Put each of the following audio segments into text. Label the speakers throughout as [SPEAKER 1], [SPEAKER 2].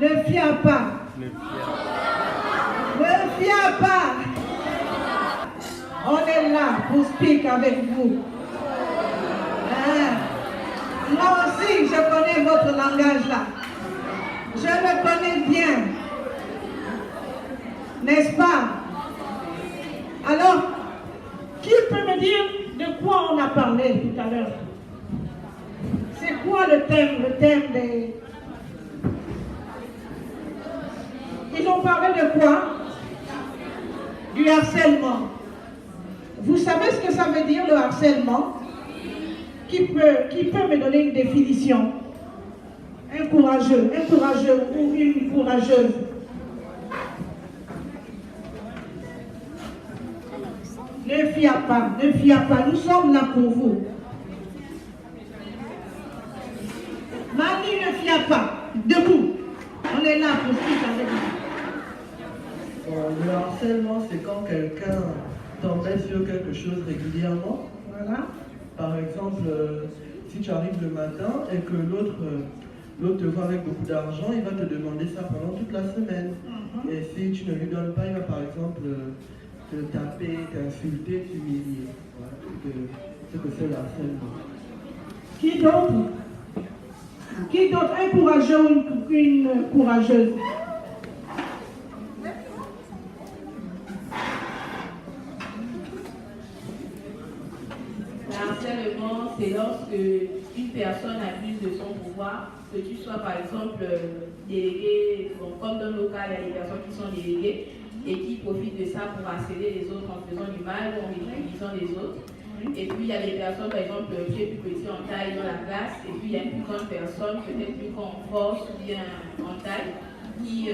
[SPEAKER 1] Ne fiez pas. Ne fiez pas. On est là pour speak avec vous. Hein? Moi aussi, je connais votre langage là. Je le connais bien. N'est-ce pas? Alors, qui peut me dire de quoi on a parlé tout à l'heure? C'est quoi le thème des... Ils ont parlé de quoi? Du harcèlement. Vous savez ce que ça veut dire le harcèlement? Qui peut me donner une définition? Un courageux ou une courageuse. Ne fiez pas, nous sommes là pour vous. Mani, ne fiez pas, debout. On est là pour discuter avec vous.
[SPEAKER 2] Le harcèlement, c'est quand quelqu'un t'embête sur quelque chose régulièrement.
[SPEAKER 1] Voilà.
[SPEAKER 2] Par exemple, si tu arrives le matin et que l'autre te voit avec beaucoup d'argent, il va te demander ça pendant toute la semaine. Et si tu ne lui donnes pas, il va par exemple te taper, t'insulter, t'humilier. Voilà, c'est que c'est le harcèlement.
[SPEAKER 1] Qui d'autre? Qui d'autre? Un courageux ou une courageuse?
[SPEAKER 3] Le harcèlement, c'est lorsque une personne abuse de son pouvoir, que tu sois par exemple délégué, comme dans nos cas, il y a des personnes qui sont déléguées et qui profitent de ça pour harceler les autres en faisant du mal ou en utilisant les autres. Et puis il y a des personnes, par exemple, qui est plus petit en taille dans la classe, et puis il y a une plus grande personne, peut-être plus grande en force ou bien en taille, qui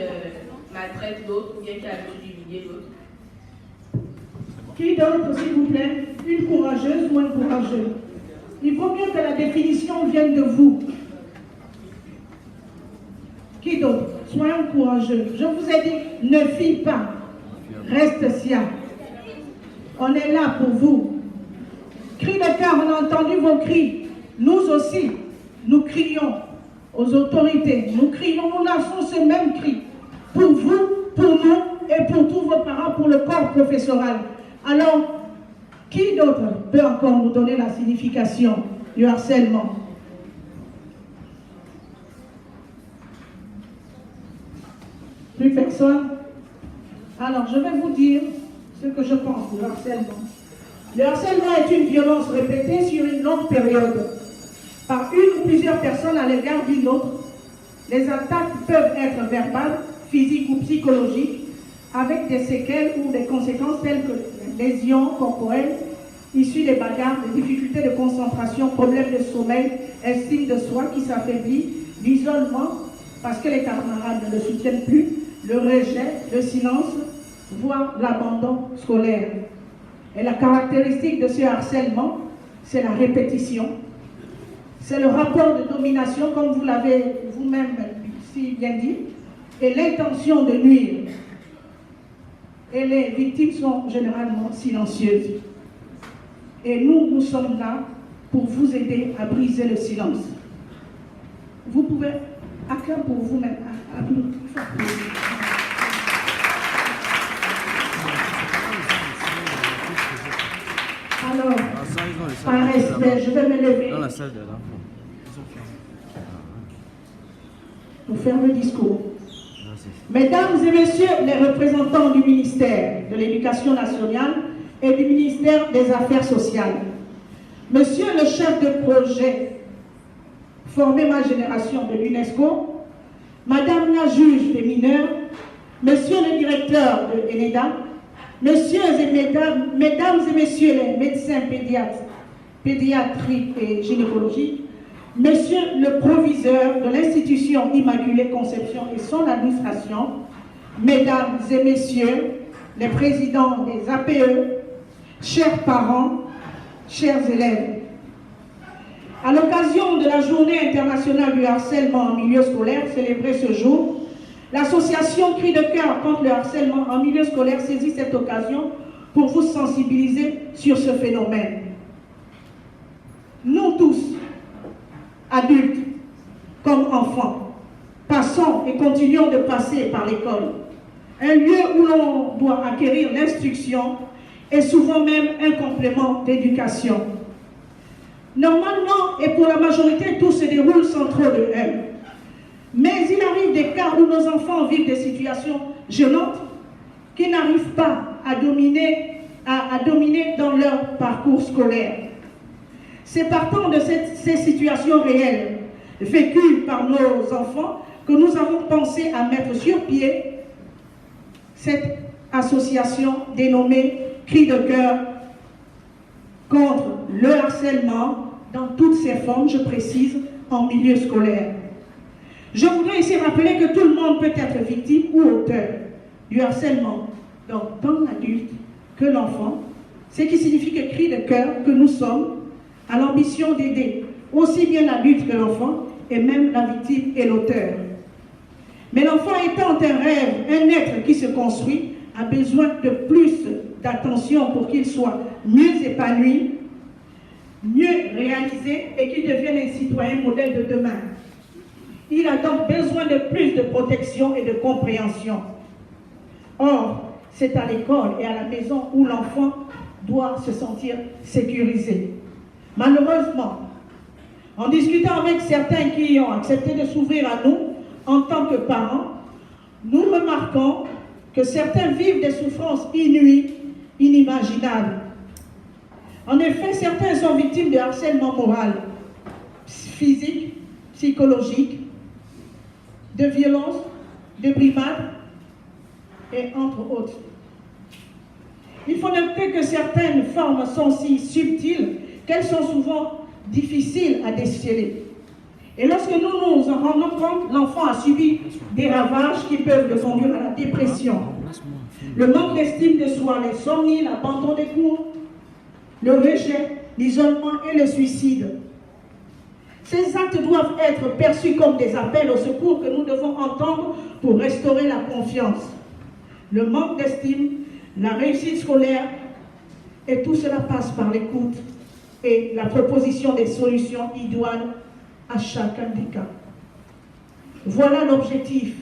[SPEAKER 3] maltraite l'autre ou bien qui a l'habitude d'humilier l'autre.
[SPEAKER 1] Qui d'autre, s'il vous plaît? Une courageuse ou un courageux? Il vaut mieux que la définition vienne de vous. Qui d'autre? Soyons courageux. Je vous ai dit, ne fie pas. Reste sien. On est là pour vous. Cris de cœur, on a entendu vos cris. Nous aussi, nous crions aux autorités. Nous crions, nous lançons ce même cri. Pour vous, pour nous et pour tous vos parents, pour le corps professoral. Alors, qui d'autre peut encore nous donner la signification du harcèlement? Plus personne? Alors, je vais vous dire ce que je pense du harcèlement. Le harcèlement est une violence répétée sur une longue période par une ou plusieurs personnes à l'égard d'une autre. Les attaques peuvent être verbales, physiques ou psychologiques, avec des séquelles ou des conséquences telles que lésions corporelles issues des bagarres, des difficultés de concentration, problèmes de sommeil, estime de soi qui s'affaiblit, l'isolement parce que les camarades ne le soutiennent plus, le rejet, le silence, voire l'abandon scolaire. Et la caractéristique de ce harcèlement, c'est la répétition. C'est le rapport de domination, comme vous l'avez vous-même si bien dit, et l'intention de nuire. Et les victimes sont généralement silencieuses. Et nous, nous sommes là pour vous aider à briser le silence. Vous pouvez acclamer pour vous-même. Alors, par respect, je vais me lever.
[SPEAKER 4] Dans la salle de là.
[SPEAKER 1] Pour faire le discours. Mesdames et messieurs les représentants du ministère de l'Éducation nationale et du ministère des Affaires sociales, monsieur le chef de projet Former ma génération de l'UNESCO, madame la juge des mineurs, monsieur le directeur de ENEDA, messieurs et mesdames et messieurs les médecins pédiatres, pédiatrie et gynécologie, monsieur le proviseur de l'institution Immaculée Conception et son administration, mesdames et messieurs les présidents des APE, chers parents, chers élèves. À l'occasion de la Journée internationale du harcèlement en milieu scolaire célébrée ce jour, l'association Cris de cœur contre le harcèlement en milieu scolaire saisit cette occasion pour vous sensibiliser sur ce phénomène. Nous tous, adultes comme enfants, Passons et continuons de passer par l'école, un lieu où l'on doit acquérir l'instruction et souvent même un complément d'éducation. Normalement, et pour la majorité, tout se déroule sans trop de haine. Mais il arrive des cas où nos enfants vivent des situations gênantes qui n'arrivent pas à dominer dans leur parcours scolaire. C'est partant de ces situations réelles, vécues par nos enfants, que nous avons pensé à mettre sur pied cette association dénommée Cris de cœur contre le harcèlement dans toutes ses formes, je précise, en milieu scolaire. Je voudrais ici rappeler que tout le monde peut être victime ou auteur du harcèlement, donc tant l'adulte que l'enfant, ce qui signifie que Cris de cœur que nous sommes à l'ambition d'aider aussi bien l'adulte que l'enfant et même la victime et l'auteur. Mais l'enfant étant un rêve, un être qui se construit, a besoin de plus d'attention pour qu'il soit mieux épanoui, mieux réalisé et qu'il devienne un citoyen modèle de demain. Il a donc besoin de plus de protection et de compréhension. Or, c'est à l'école et à la maison où l'enfant doit se sentir sécurisé. Malheureusement, en discutant avec certains qui ont accepté de s'ouvrir à nous en tant que parents, nous remarquons que certains vivent des souffrances inouïes, inimaginables. En effet, certains sont victimes de harcèlement moral, physique, psychologique, de violence, de brimades, et entre autres. Il faut noter que certaines formes sont si subtiles qu'elles sont souvent difficiles à déceler. Et lorsque nous nous en rendons compte, l'enfant a subi des ravages qui peuvent le conduire à la dépression, le manque d'estime de soi, l'insomnie, l'abandon des cours, le rejet, l'isolement et le suicide. Ces actes doivent être perçus comme des appels au secours que nous devons entendre pour restaurer la confiance, le manque d'estime, la réussite scolaire, et tout cela passe par l'écoute et la proposition des solutions idoines à chacun des cas. Voilà l'objectif,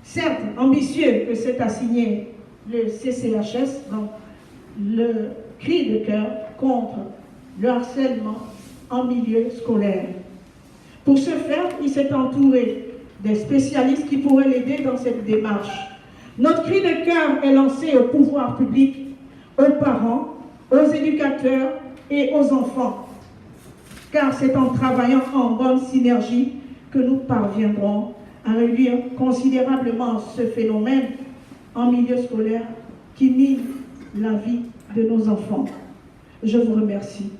[SPEAKER 1] certes ambitieux, que s'est assigné le CCHS, donc le cri de cœur contre le harcèlement en milieu scolaire. Pour ce faire, il s'est entouré des spécialistes qui pourraient l'aider dans cette démarche. Notre cri de cœur est lancé au pouvoir public, aux parents, aux éducateurs et aux enfants, car c'est en travaillant en bonne synergie que nous parviendrons à réduire considérablement ce phénomène en milieu scolaire qui mine la vie de nos enfants. Je vous remercie.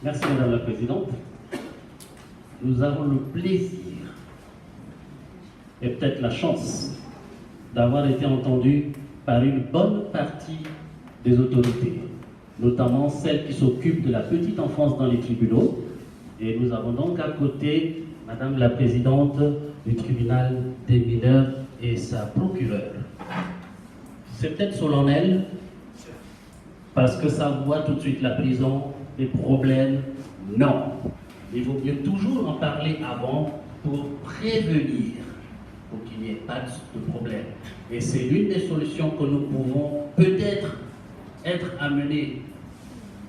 [SPEAKER 4] Merci Madame la Présidente. Nous avons le plaisir et peut-être la chance d'avoir été entendus par une bonne partie des autorités, notamment celles qui s'occupent de la petite enfance dans les tribunaux. Et nous avons donc à côté Madame la Présidente du tribunal des mineurs et sa procureure. C'est peut-être solennel parce que ça voit tout de suite la prison, les problèmes. Non. Il vaut mieux toujours en parler avant pour prévenir, pour qu'il n'y ait pas de problème. Et c'est l'une des solutions que nous pouvons peut-être être amenés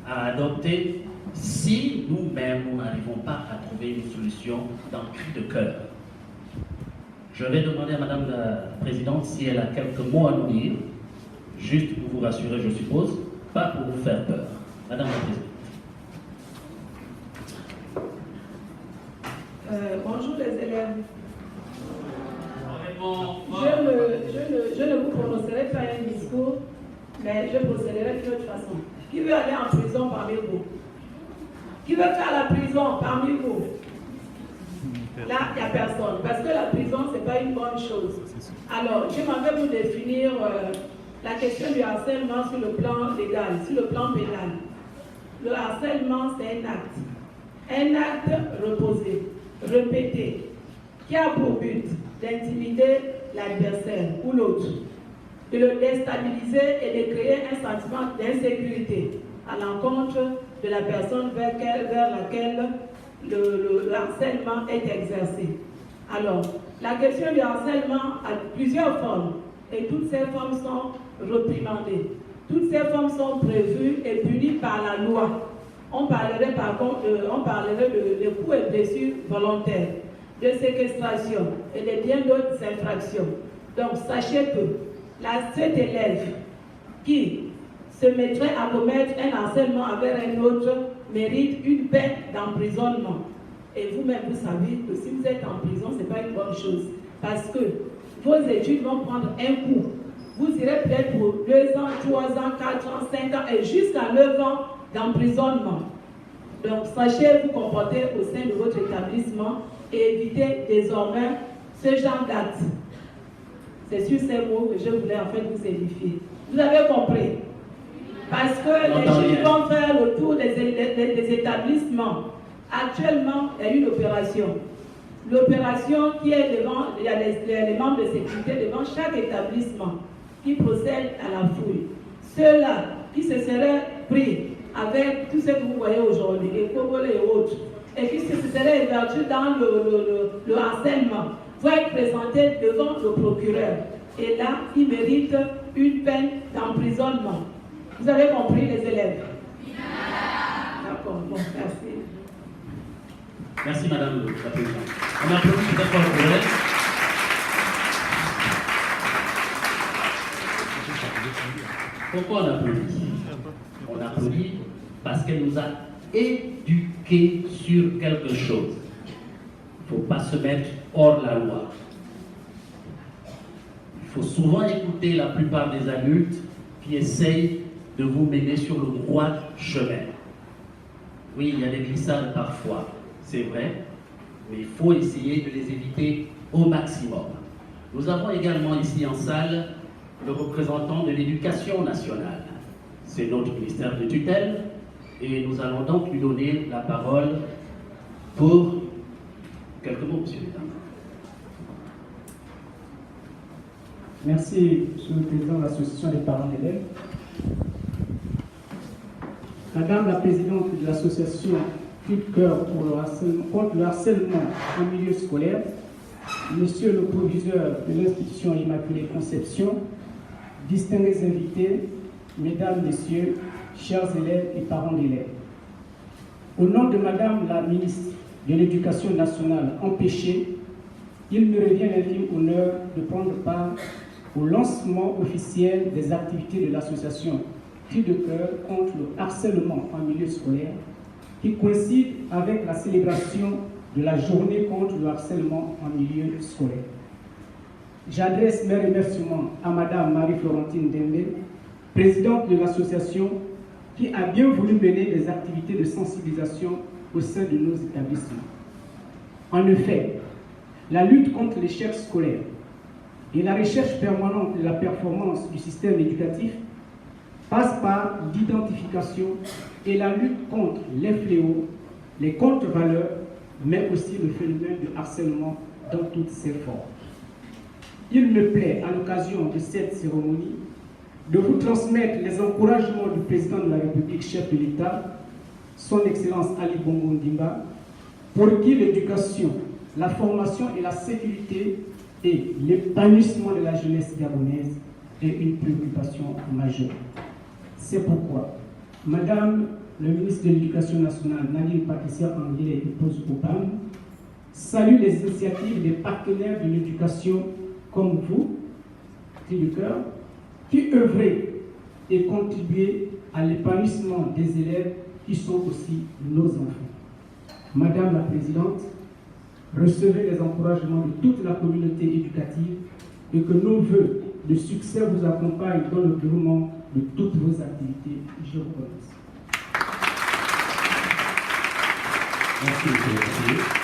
[SPEAKER 4] à adopter si nous-mêmes nous n'arrivons pas à trouver une solution dans le cri de cœur. Je vais demander à Madame la Présidente si elle a quelques mots à nous dire, juste pour vous rassurer, je suppose, pas pour vous faire peur. Madame la Présidente.
[SPEAKER 3] Bonjour les élèves. Je ne vous prononcerai pas un discours, mais je procéderai d'une autre façon. Qui veut aller en prison parmi vous? Qui veut faire la prison parmi vous? Là, il n'y a personne, parce que la prison, ce n'est pas une bonne chose. Alors, j'aimerais vous définir la question du harcèlement sur le plan légal, sur le plan pénal. Le harcèlement, c'est un acte reposé, répété, qui a pour but d'intimider l'adversaire ou l'autre,
[SPEAKER 1] de le déstabiliser et de créer un sentiment d'insécurité à l'encontre de la personne vers laquelle le harcèlement est exercé. Alors, la question du harcèlement a plusieurs formes et toutes ces formes sont réprimandées. Toutes ces formes sont prévues et punies par la loi. On parlerait par contre de coups et blessures volontaires, de séquestration et de bien d'autres infractions. Donc sachez que cet élève qui se mettrait à commettre un harcèlement avec un autre mérite une peine d'emprisonnement. Et vous-même, vous savez que si vous êtes en prison, ce n'est pas une bonne chose. Parce que vos études vont prendre un coup. Vous irez peut-être pour 2 ans, 3 ans, 4 ans, 5 ans et jusqu'à 9 ans d'emprisonnement. Donc, sachez vous comporter au sein de votre établissement et évitez désormais ce genre d'actes. C'est sur ces mots que je voulais en fait vous édifier. Vous avez compris? Parce que les chiffres vont faire le tour des établissements. Actuellement, il y a une opération. L'opération qui est devant, il y a les membres de sécurité devant chaque établissement qui procèdent à la fouille. Ceux-là qui se seraient pris avec tout ce que vous voyez aujourd'hui, les Congolais et autres, et qui se seraient évertus dans le harcèlement, vont être présentés devant le procureur. Et là, ils méritent une peine d'emprisonnement. Vous avez compris, les élèves? D'accord, bon, merci.
[SPEAKER 4] Merci, Madame la Présidente. On applaudit très fort pour elle. Pourquoi on applaudit? On applaudit parce qu'elle nous a éduqués sur quelque chose. Il ne faut pas se mettre hors la loi. Il faut souvent écouter la plupart des adultes qui essayent de vous mener sur le droit chemin. Oui, il y a des glissades parfois, c'est vrai, mais il faut essayer de les éviter au maximum. Nous avons également ici en salle le représentant de l'éducation nationale. C'est notre ministère de tutelle et nous allons donc lui donner la parole pour quelques mots, monsieur le président.
[SPEAKER 5] Merci, monsieur le président de l'association des parents d'élèves. Madame la présidente de l'association Cri de cœur contre le harcèlement en milieu scolaire, monsieur le proviseur de l'institution Immaculée Conception, distingués invités, mesdames, messieurs, chers élèves et parents d'élèves. Au nom de madame la ministre de l'Éducation nationale empêchée, il me revient l'intime honneur de prendre part au lancement officiel des activités de l'association Cri de cœur contre le harcèlement en milieu scolaire, qui coïncide avec la célébration de la journée contre le harcèlement en milieu scolaire. J'adresse mes remerciements à madame Marie-Florentine Dembe, présidente de l'association, qui a bien voulu mener des activités de sensibilisation au sein de nos établissements. En effet, la lutte contre l'échec scolaire et la recherche permanente de la performance du système éducatif passe par l'identification et la lutte contre les fléaux, les contre-valeurs, mais aussi le phénomène de harcèlement dans toutes ses formes. Il me plaît, à l'occasion de cette cérémonie, de vous transmettre les encouragements du président de la République, chef de l'État, son Excellence Ali Bongo Ndimba, pour qui l'éducation, la formation et la sécurité et l'épanouissement de la jeunesse gabonaise est une préoccupation majeure. C'est pourquoi, Madame le ministre de l'Éducation nationale, Nadine Patricia Anguille et épouse Obama, salue les initiatives des partenaires de l'éducation comme vous, Cri de cœur, qui œuvrez et contribuez à l'épanouissement des élèves qui sont aussi nos enfants. Madame la Présidente, recevez les encouragements de toute la communauté éducative et que nos vœux de succès vous accompagnent dans le déroulement de toutes vos activités. Je vous remercie.
[SPEAKER 4] Merci, monsieur le président.